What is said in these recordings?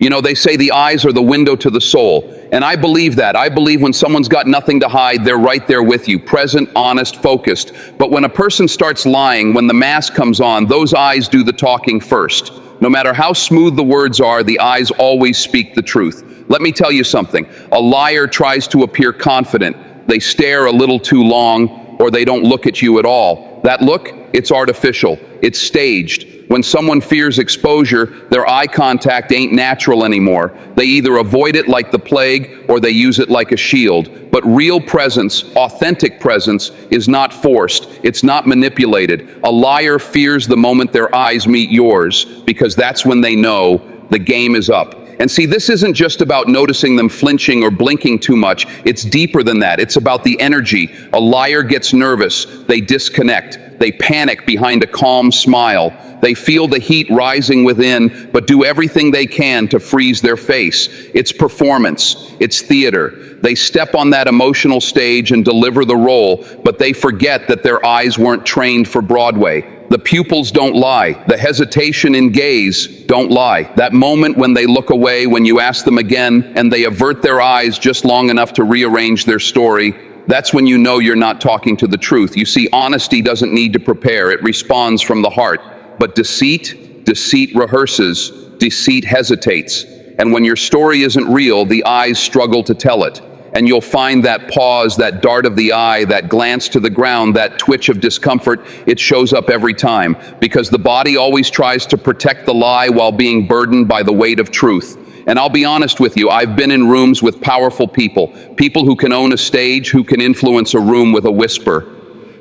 You know, they say the eyes are the window to the soul. And I believe that. I believe when someone's got nothing to hide, they're right there with you, present, honest, focused. But when a person starts lying, when the mask comes on, those eyes do the talking first. No matter how smooth the words are, the eyes always speak the truth. Let me tell you something. A liar tries to appear confident. They stare a little too long, or they don't look at you at all. That look, it's artificial. It's staged. When someone fears exposure, their eye contact ain't natural anymore. They either avoid it like the plague or they use it like a shield. But real presence, authentic presence, is not forced. It's not manipulated. A liar fears the moment their eyes meet yours, because that's when they know the game is up. And see, this isn't just about noticing them flinching or blinking too much. It's deeper than that. It's about the energy. A liar gets nervous. They disconnect. They panic behind a calm smile. They feel the heat rising within, but do everything they can to freeze their face. It's performance. It's theater. They step on that emotional stage and deliver the role, but they forget that their eyes weren't trained for Broadway. The pupils don't lie. The hesitation in gaze don't lie. That moment when they look away, when you ask them again, and they avert their eyes just long enough to rearrange their story, that's when you know you're not talking to the truth. You see, honesty doesn't need to prepare. It responds from the heart. But deceit rehearses, deceit hesitates. And when your story isn't real, the eyes struggle to tell it. And you'll find that pause, that dart of the eye, that glance to the ground, that twitch of discomfort, it shows up every time. Because the body always tries to protect the lie while being burdened by the weight of truth. And I'll be honest with you, I've been in rooms with powerful people who can own a stage, who can influence a room with a whisper.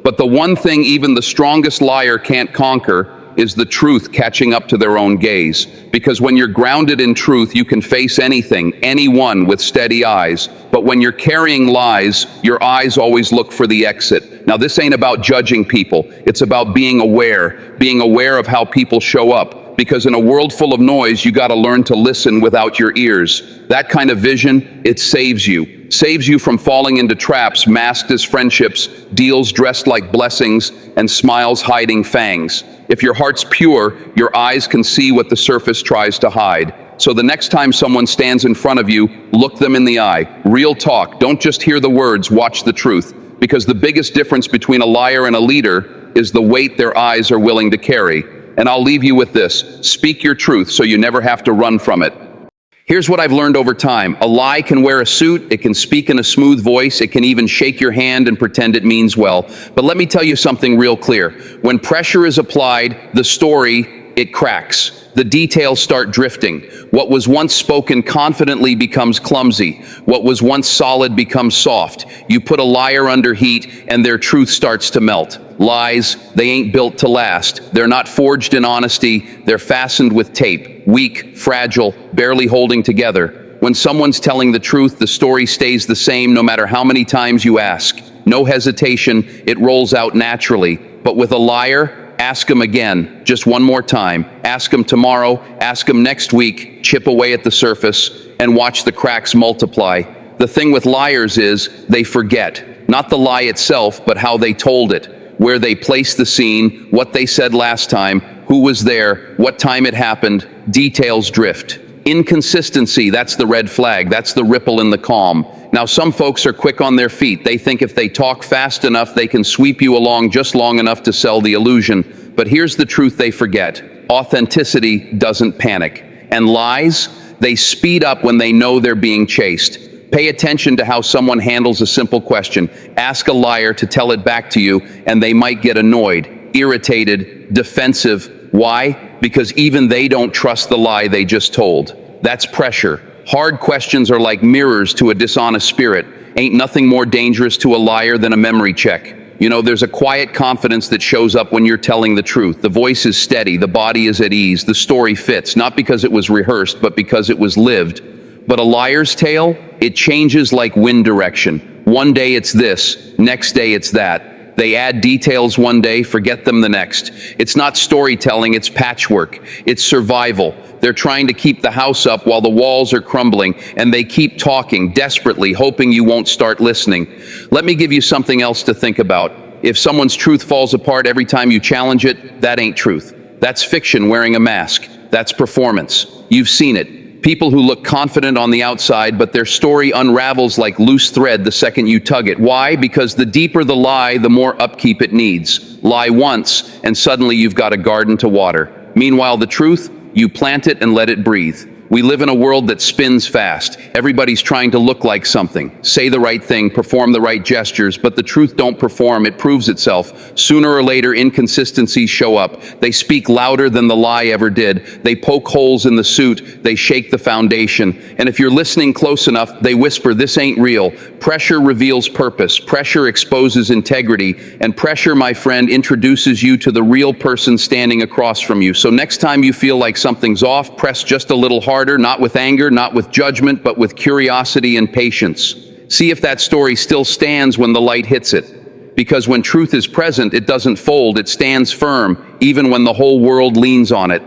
But the one thing even the strongest liar can't conquer is the truth catching up to their own gaze. Because when you're grounded in truth, you can face anything, anyone with steady eyes. But when you're carrying lies, your eyes always look for the exit. Now, this ain't about judging people. It's about being aware of how people show up. Because in a world full of noise, you gotta learn to listen without your ears. That kind of vision, it saves you. Saves you from falling into traps masked as friendships, deals dressed like blessings, and smiles hiding fangs. If your heart's pure, your eyes can see what the surface tries to hide. So the next time someone stands in front of you, look them in the eye. Real talk. Don't just hear the words, watch the truth. Because the biggest difference between a liar and a leader is the weight their eyes are willing to carry. And I'll leave you with this. Speak your truth so you never have to run from it. Here's what I've learned over time. A lie can wear a suit, it can speak in a smooth voice, it can even shake your hand and pretend it means well. But let me tell you something real clear. When pressure is applied, the story, it cracks. The details start drifting. What was once spoken confidently becomes clumsy. What was once solid becomes soft. You put a liar under heat and their truth starts to melt. Lies, they ain't built to last. They're not forged in honesty. They're fastened with tape. Weak, fragile, barely holding together. When someone's telling the truth, the story stays the same no matter how many times you ask. No hesitation, it rolls out naturally. But with a liar, ask him again, just one more time. Ask him tomorrow, ask him next week, chip away at the surface, and watch the cracks multiply. The thing with liars is they forget. Not the lie itself, but how they told it. Where they placed the scene, what they said last time, who was there, what time it happened. Details drift. Inconsistency, that's the red flag. That's the ripple in the calm. Now, some folks are quick on their feet. They think if they talk fast enough, they can sweep you along just long enough to sell the illusion. But here's the truth they forget. Authenticity doesn't panic. And lies, they speed up when they know they're being chased. Pay attention to how someone handles a simple question. Ask a liar to tell it back to you, and they might get annoyed, irritated, defensive. Why? Because even they don't trust the lie they just told. That's pressure. Hard questions are like mirrors to a dishonest spirit. Ain't nothing more dangerous to a liar than a memory check. You know, there's a quiet confidence that shows up when you're telling the truth. The voice is steady, the body is at ease, the story fits, not because it was rehearsed, but because it was lived. But a liar's tale, it changes like wind direction. One day it's this, next day it's that. They add details one day, forget them the next. It's not storytelling, it's patchwork. It's survival. They're trying to keep the house up while the walls are crumbling, and they keep talking desperately, hoping you won't start listening. Let me give you something else to think about. If someone's truth falls apart every time you challenge it, that ain't truth. That's fiction wearing a mask. That's performance. You've seen it. People who look confident on the outside, but their story unravels like loose thread the second you tug it. Why? Because the deeper the lie, the more upkeep it needs. Lie once, and suddenly you've got a garden to water. Meanwhile, the truth, you plant it and let it breathe. We live in a world that spins fast. Everybody's trying to look like something, say the right thing, perform the right gestures, but the truth don't perform, it proves itself. Sooner or later, inconsistencies show up. They speak louder than the lie ever did. They poke holes in the suit. They shake the foundation. And if you're listening close enough, they whisper, "This ain't real." Pressure reveals purpose. Pressure exposes integrity. And pressure, my friend, introduces you to the real person standing across from you. So next time you feel like something's off, press just a little harder, not with anger, not with judgment, but with curiosity and patience. See if that story still stands when the light hits it. Because when truth is present, it doesn't fold, it stands firm, even when the whole world leans on it.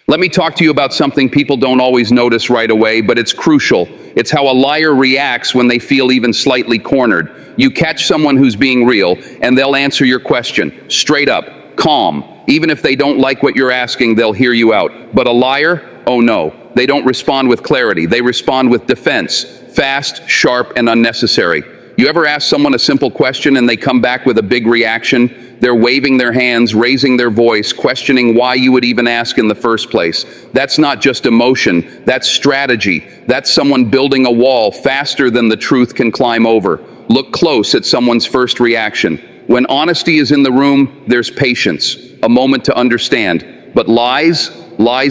Let me talk to you about something people don't always notice right away, but it's crucial. It's how a liar reacts when they feel even slightly cornered. You catch someone who's being real, and they'll answer your question, straight up, calm. Even if they don't like what you're asking, they'll hear you out. But a liar? Oh no. They don't respond with clarity. They respond with defense. Fast, sharp, and unnecessary. You ever ask someone a simple question and they come back with a big reaction? They're waving their hands, raising their voice, questioning why you would even ask in the first place. That's not just emotion, that's strategy. That's someone building a wall faster than the truth can climb over. Look close at someone's first reaction. When honesty is in the room, there's patience, a moment to understand. But lies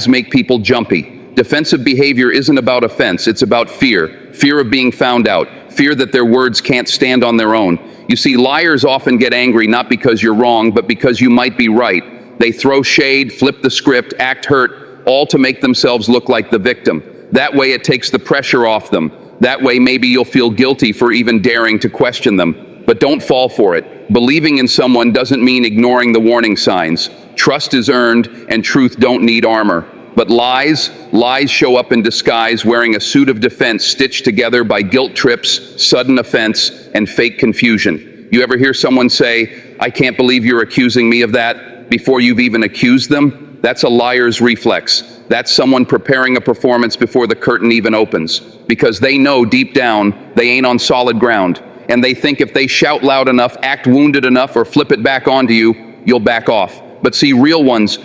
make people jumpy. Defensive behavior isn't about offense, it's about fear. Fear of being found out. Fear that their words can't stand on their own. You see, liars often get angry not because you're wrong, but because you might be right. They throw shade, flip the script, act hurt, all to make themselves look like the victim. That way it takes the pressure off them. That way maybe you'll feel guilty for even daring to question them. But don't fall for it. Believing in someone doesn't mean ignoring the warning signs. Trust is earned, and truth don't need armor. But lies show up in disguise, wearing a suit of defense stitched together by guilt trips, sudden offense, and fake confusion. You ever hear someone say, "I can't believe you're accusing me of that," before you've even accused them? That's a liar's reflex. That's someone preparing a performance before the curtain even opens. Because they know deep down they ain't on solid ground. And they think if they shout loud enough, act wounded enough, or flip it back onto you, you'll back off. But see, real ones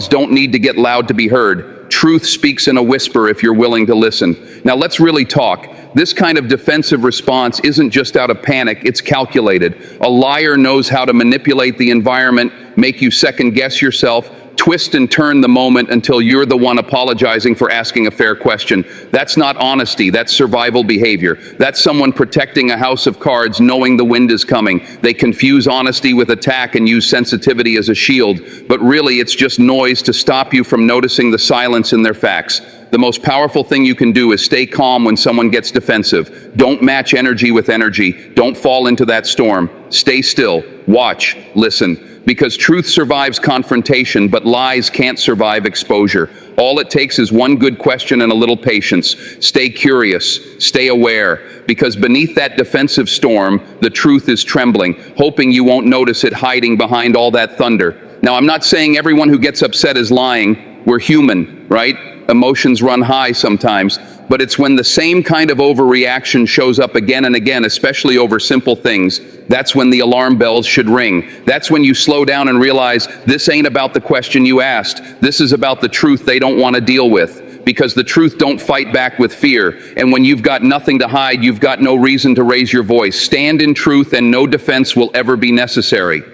don't need to get loud to be heard. Truth speaks in a whisper if you're willing to listen. Now let's really talk. This kind of defensive response isn't just out of panic, it's calculated. A liar knows how to manipulate the environment, make you second guess yourself, twist and turn the moment until you're the one apologizing for asking a fair question. That's not honesty, that's survival behavior. That's someone protecting a house of cards knowing the wind is coming. They confuse honesty with attack and use sensitivity as a shield, but really it's just noise to stop you from noticing the silence in their facts. The most powerful thing you can do is stay calm when someone gets defensive. Don't match energy with energy. Don't fall into that storm. Stay still. Watch. Listen. Because truth survives confrontation, but lies can't survive exposure. All it takes is one good question and a little patience. Stay curious. Stay aware. Because beneath that defensive storm, the truth is trembling, hoping you won't notice it hiding behind all that thunder. Now, I'm not saying everyone who gets upset is lying. We're human, right? Emotions run high sometimes, but it's when the same kind of overreaction shows up again and again, especially over simple things, that's when the alarm bells should ring. That's when you slow down and realize this ain't about the question you asked. This is about the truth they don't want to deal with. Because the truth don't fight back with fear. And when you've got nothing to hide, you've got no reason to raise your voice. Stand in truth and no defense will ever be necessary.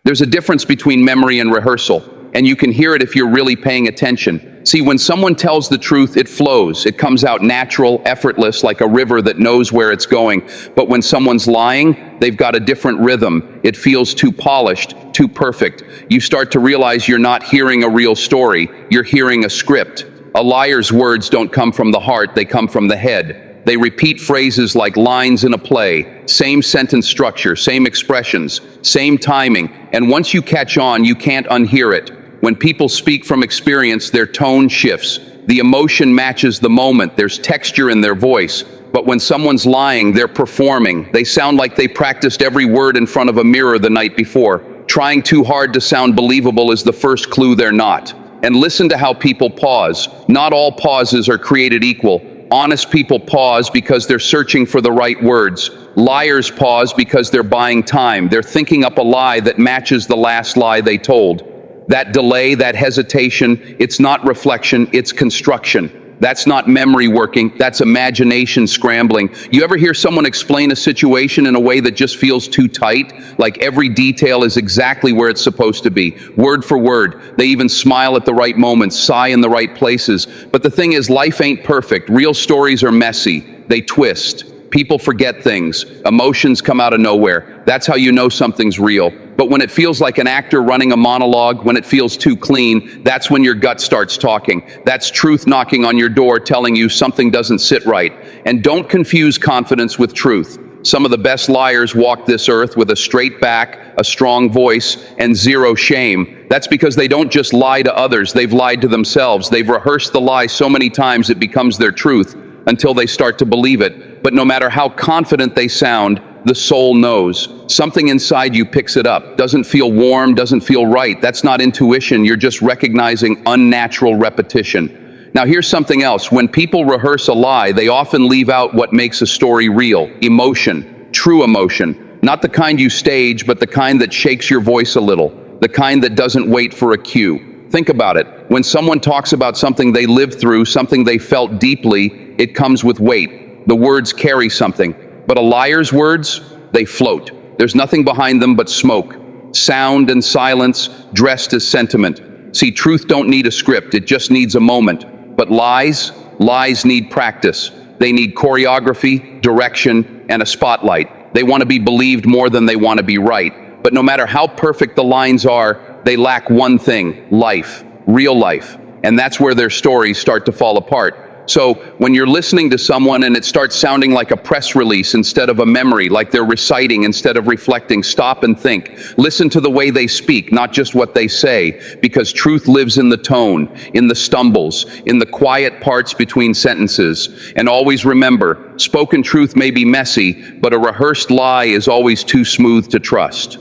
There's a difference between memory and rehearsal, and you can hear it if you're really paying attention. See, when someone tells the truth, it flows. It comes out natural, effortless, like a river that knows where it's going. But when someone's lying, they've got a different rhythm. It feels too polished, too perfect. You start to realize you're not hearing a real story. You're hearing a script. A liar's words don't come from the heart, they come from the head. They repeat phrases like lines in a play, same sentence structure, same expressions, same timing. And once you catch on, you can't unhear it. When people speak from experience, their tone shifts. The emotion matches the moment. There's texture in their voice. But when someone's lying, they're performing. They sound like they practiced every word in front of a mirror the night before. Trying too hard to sound believable is the first clue they're not. And listen to how people pause. Not all pauses are created equal. Honest people pause because they're searching for the right words. Liars pause because they're buying time. They're thinking up a lie that matches the last lie they told. That delay, that hesitation, it's not reflection, it's construction. That's not memory working, that's imagination scrambling. You ever hear someone explain a situation in a way that just feels too tight? Like every detail is exactly where it's supposed to be, word for word. They even smile at the right moments, sigh in the right places. But the thing is, life ain't perfect. Real stories are messy. They twist. People forget things. Emotions come out of nowhere. That's how you know something's real. But when it feels like an actor running a monologue, when it feels too clean, that's when your gut starts talking. That's truth knocking on your door telling you something doesn't sit right. And don't confuse confidence with truth. Some of the best liars walk this earth with a straight back, a strong voice, and zero shame. That's because they don't just lie to others, they've lied to themselves. They've rehearsed the lie so many times it becomes their truth until they start to believe it. But no matter how confident they sound, the soul knows. Something inside you picks it up. Doesn't feel warm, doesn't feel right. That's not intuition. You're just recognizing unnatural repetition. Now here's something else. When people rehearse a lie, they often leave out what makes a story real. Emotion. True emotion. Not the kind you stage, but the kind that shakes your voice a little. The kind that doesn't wait for a cue. Think about it. When someone talks about something they lived through, something they felt deeply, it comes with weight. The words carry something. But a liar's words, they float. There's nothing behind them but smoke. Sound and silence dressed as sentiment. See, truth don't need a script, it just needs a moment. But lies need practice. They need choreography, direction, and a spotlight. They want to be believed more than they want to be right. But no matter how perfect the lines are, they lack one thing: life, real life. And that's where their stories start to fall apart. So when you're listening to someone and it starts sounding like a press release instead of a memory, like they're reciting instead of reflecting, stop and think. Listen to the way they speak, not just what they say, because truth lives in the tone, in the stumbles, in the quiet parts between sentences. And always remember, spoken truth may be messy, but a rehearsed lie is always too smooth to trust.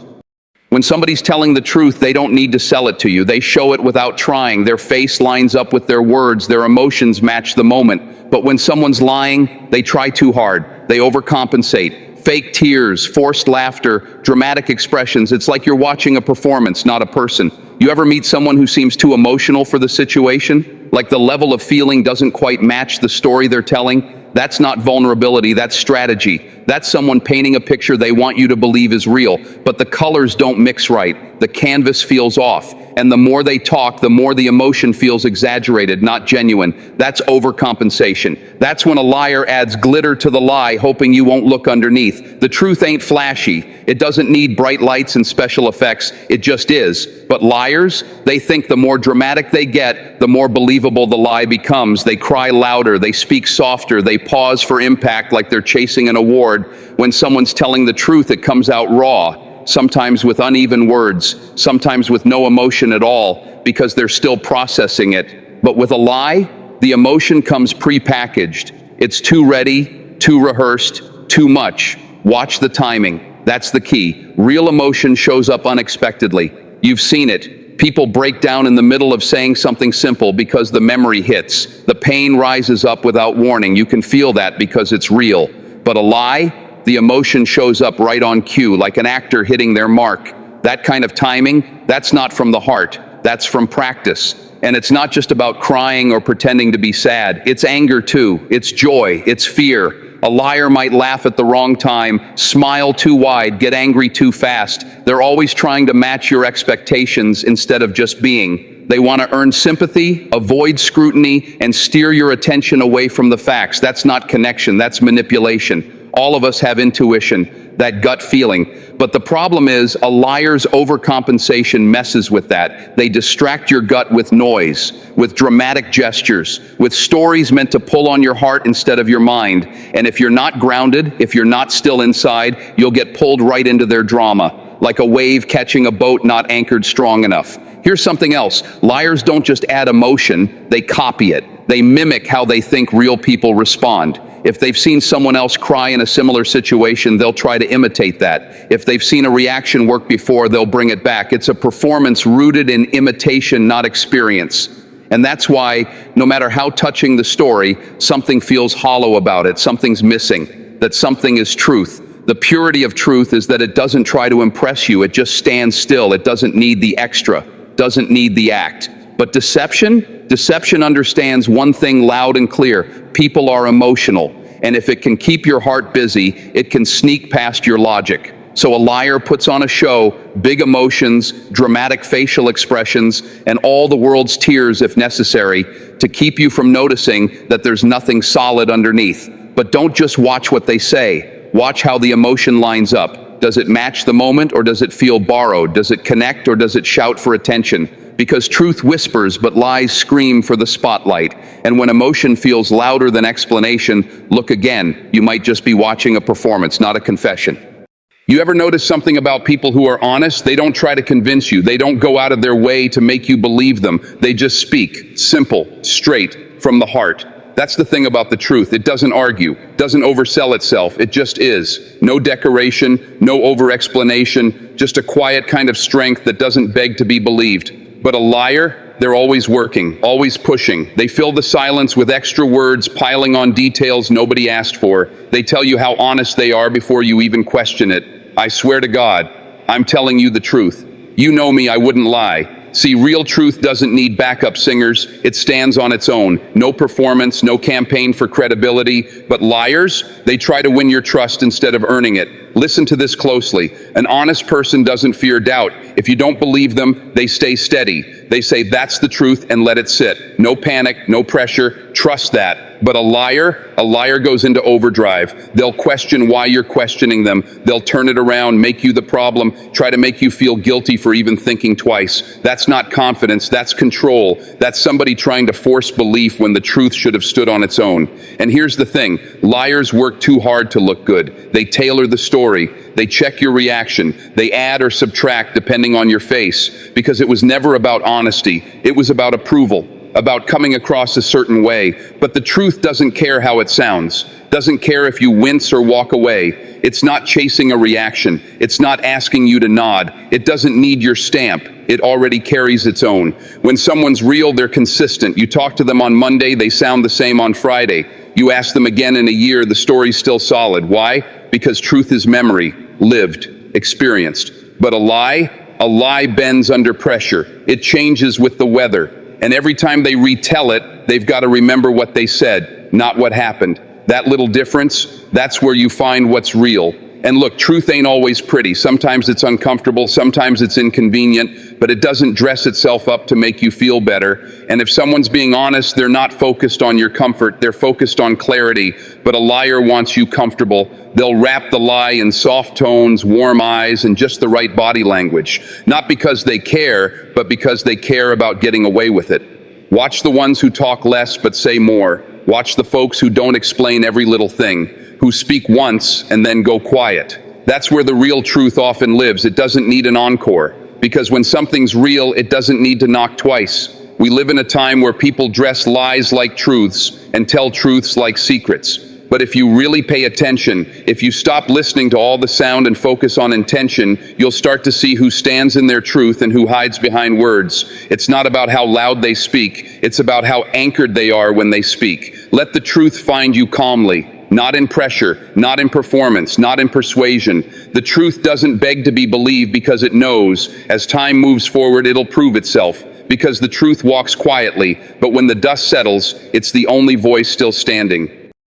When somebody's telling the truth, they don't need to sell it to you. They show it without trying. Their face lines up with their words. Their emotions match the moment. But when someone's lying, they try too hard. They overcompensate. Fake tears, forced laughter, dramatic expressions. It's like you're watching a performance, not a person. You ever meet someone who seems too emotional for the situation? Like the level of feeling doesn't quite match the story they're telling? That's not vulnerability, that's strategy. That's someone painting a picture they want you to believe is real, but the colors don't mix right. The canvas feels off, and the more they talk, the more the emotion feels exaggerated, not genuine. That's overcompensation. That's when a liar adds glitter to the lie, hoping you won't look underneath. The truth ain't flashy. It doesn't need bright lights and special effects. It just is. But liars, they think the more dramatic they get, the more believable the lie becomes. They cry louder, they speak softer, they pause for impact like they're chasing an award. When someone's telling the truth, it comes out raw, sometimes with uneven words, sometimes with no emotion at all, because they're still processing it. But with a lie, the emotion comes pre-packaged. It's too ready, too rehearsed, too much. Watch the timing. That's the key. Real emotion shows up unexpectedly. You've seen it. People break down in the middle of saying something simple because the memory hits. The pain rises up without warning. You can feel that because it's real. But a lie, the emotion shows up right on cue, like an actor hitting their mark. That kind of timing, that's not from the heart. That's from practice. And it's not just about crying or pretending to be sad. It's anger too. It's joy. It's fear. A liar might laugh at the wrong time, smile too wide, get angry too fast. They're always trying to match your expectations instead of just being. They want to earn sympathy, avoid scrutiny, and steer your attention away from the facts. That's not connection, that's manipulation. All of us have intuition, that gut feeling. But the problem is, a liar's overcompensation messes with that. They distract your gut with noise, with dramatic gestures, with stories meant to pull on your heart instead of your mind. And if you're not grounded, if you're not still inside, you'll get pulled right into their drama, like a wave catching a boat not anchored strong enough. Here's something else. Liars don't just add emotion, they copy it. They mimic how they think real people respond. If they've seen someone else cry in a similar situation, they'll try to imitate that. If they've seen a reaction work before, they'll bring it back. It's a performance rooted in imitation, not experience. And that's why, no matter how touching the story, something feels hollow about it, something's missing, that something is truth. The purity of truth is that it doesn't try to impress you, it just stands still. It doesn't need the extra, doesn't need the act. But deception understands one thing loud and clear: people are emotional. And if it can keep your heart busy, it can sneak past your logic. So a liar puts on a show, big emotions, dramatic facial expressions, and all the world's tears if necessary, to keep you from noticing that there's nothing solid underneath. But don't just watch what they say. Watch how the emotion lines up. Does it match the moment, or does it feel borrowed? Does it connect, or does it shout for attention? Because truth whispers, but lies scream for the spotlight. And when emotion feels louder than explanation, look again. You might just be watching a performance, not a confession. You ever notice something about people who are honest? They don't try to convince you. They don't go out of their way to make you believe them. They just speak, simple, straight, from the heart. That's the thing about the truth. It doesn't argue, doesn't oversell itself. It just is. No decoration, no over-explanation, just a quiet kind of strength that doesn't beg to be believed. But a liar, they're always working, always pushing. They fill the silence with extra words, piling on details nobody asked for. They tell you how honest they are before you even question it. I swear to God, I'm telling you the truth. You know me, I wouldn't lie. See, real truth doesn't need backup singers. It stands on its own. No performance, no campaign for credibility. But liars, they try to win your trust instead of earning it. Listen to this closely. An honest person doesn't fear doubt. If you don't believe them, they stay steady. They say that's the truth and let it sit. No panic, no pressure. Trust that. But a liar goes into overdrive. They'll question why you're questioning them. They'll turn it around, make you the problem, try to make you feel guilty for even thinking twice. That's not confidence, that's control. That's somebody trying to force belief when the truth should have stood on its own. And here's the thing, liars work too hard to look good. They tailor the story. They check your reaction. They add or subtract depending on your face. Because it was never about honesty. It was about approval. About coming across a certain way. But the truth doesn't care how it sounds. Doesn't care if you wince or walk away. It's not chasing a reaction. It's not asking you to nod. It doesn't need your stamp. It already carries its own. When someone's real, they're consistent. You talk to them on Monday, they sound the same on Friday. You ask them again in a year, the story's still solid. Why? Because truth is memory, lived, experienced. But a lie bends under pressure. It changes with the weather. And every time they retell it, they've got to remember what they said, not what happened. That little difference, that's where you find what's real. And look, truth ain't always pretty. Sometimes it's uncomfortable, sometimes it's inconvenient, but it doesn't dress itself up to make you feel better. And if someone's being honest, they're not focused on your comfort, they're focused on clarity. But a liar wants you comfortable. They'll wrap the lie in soft tones, warm eyes, and just the right body language. Not because they care, but because they care about getting away with it. Watch the ones who talk less but say more. Watch the folks who don't explain every little thing, who speak once and then go quiet. That's where the real truth often lives. It doesn't need an encore, because when something's real, it doesn't need to knock twice. We live in a time where people dress lies like truths and tell truths like secrets. But if you really pay attention, if you stop listening to all the sound and focus on intention, you'll start to see who stands in their truth and who hides behind words. It's not about how loud they speak. It's about how anchored they are when they speak. Let the truth find you calmly. Not in pressure, not in performance, not in persuasion. The truth doesn't beg to be believed because it knows, as time moves forward, it'll prove itself. Because the truth walks quietly, but when the dust settles, it's the only voice still standing.